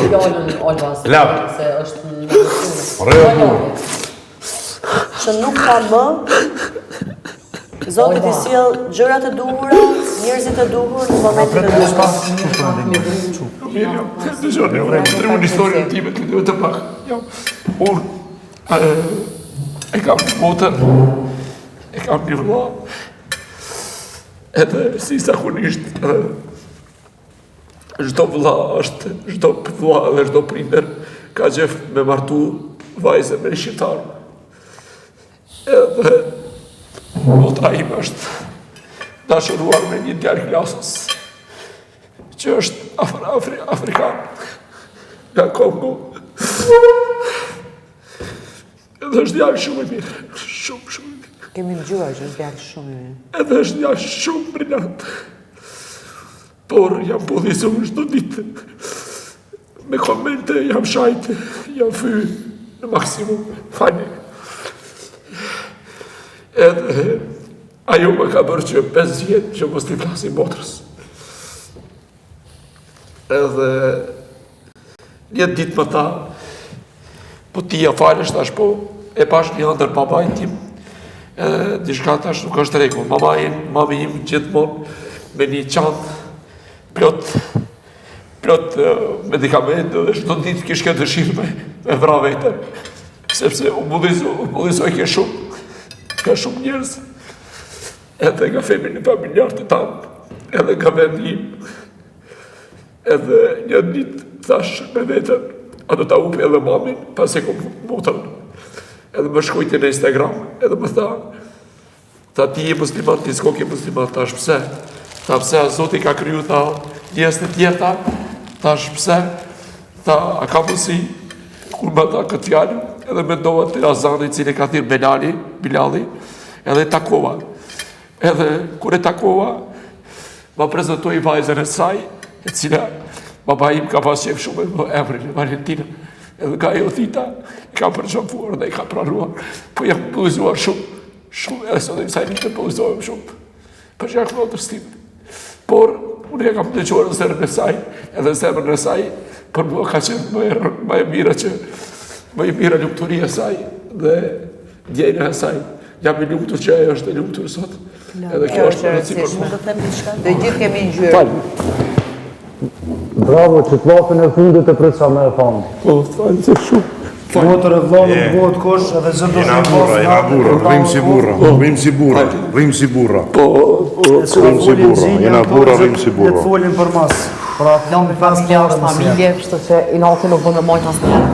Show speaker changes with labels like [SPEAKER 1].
[SPEAKER 1] fjallën Olvas, se është
[SPEAKER 2] Rëmë.
[SPEAKER 3] Që nuk ka më, Zotit I sjell gjërat e duhura, njerëzit e duhur në momentin e duhur.
[SPEAKER 4] Unë një historinë time të duhet të pak. Unë e kam motër, e kam një vëlla, edhe si zakonisht, çdo vëlla është, çdo vëlla dhe çdo prindër ka gjef me martu vajze me shqiptar. Edhe motra ime është dashuruar me një djalë klasës që është afrikan nga Kongo. Edhe është djalë shumë I mirë, shumë I mirë.
[SPEAKER 3] Kemi dëgjuar që është djalë shumë I mirë.
[SPEAKER 4] Edhe është djalë shumë brillant. Por jam podhizuar çdo ditë. Me komente jam shajtë, jam fyë në maksimum fani. Edhe ajo më ka bërë që 5 vjetë që mos t'i flasin motrës. Edhe një ditë më tha, po ti ja falësh tash po, e pash një ndër babajnë tim, edhe dishka tash nuk është rregull. Mami im gjithmonë me një qantë plot medikament dhe çdo ditë kishte dëshirë me vra vetën, sepse u bullizoj ka shumë njerëz, edhe nga femrin familjarët e tanë, edhe nga vendi im, edhe një ditë thash me vetën, a do ta upi edhe mamin, pas e kom motrën, edhe më shkujti në Instagram, edhe më tha ti je musliman, ti s'ko ke musliman, thash pse? Tha pse Zoti ka kriju tha njerëz të tjerë, thash pse? Tha a ka mundsi kur më tha këtë fjalë, edhe mendova të Razani I cili ka thirrë Bilali, edhe takova. Edhe kur e takova, ma prezentoi vajzën e saj, e cila baba im ka pas qef shumë me emrin Valentina. Edhe ka ajo thita, I ka përshëmfuar dhe I ka pranuar, po jam pëllizuar shumë, edhe sot e mësaj një të pëllizohem shumë, për që jakë motrës tim. Por, unë e kam të qërë në zemrën e saj, edhe në zemrën e saj, për mua ka qenë më e mira lukëturia e saj dhe djena e saj. Jam I lukëtur që ajo është e lukëtur sot, edhe kjo është përreci për mua.
[SPEAKER 3] Dhe gjithë kemi ngjyrë.
[SPEAKER 2] Falë. Bravo, që t'lafën e fundit e prit sa me e fanë.
[SPEAKER 4] Po, falë se shumë.
[SPEAKER 5] Votër e vla nuk bëhet kosh edhe zë do
[SPEAKER 2] Jena burra, rrim si burra, rrim si burra, rrim si burra. Rrim si burra, jena burra, rrim si burra.
[SPEAKER 5] Jetë folin për mas.
[SPEAKER 1] Lamë pas një është familje, kështu që I nati nuk bëndë mojtë asë njerë.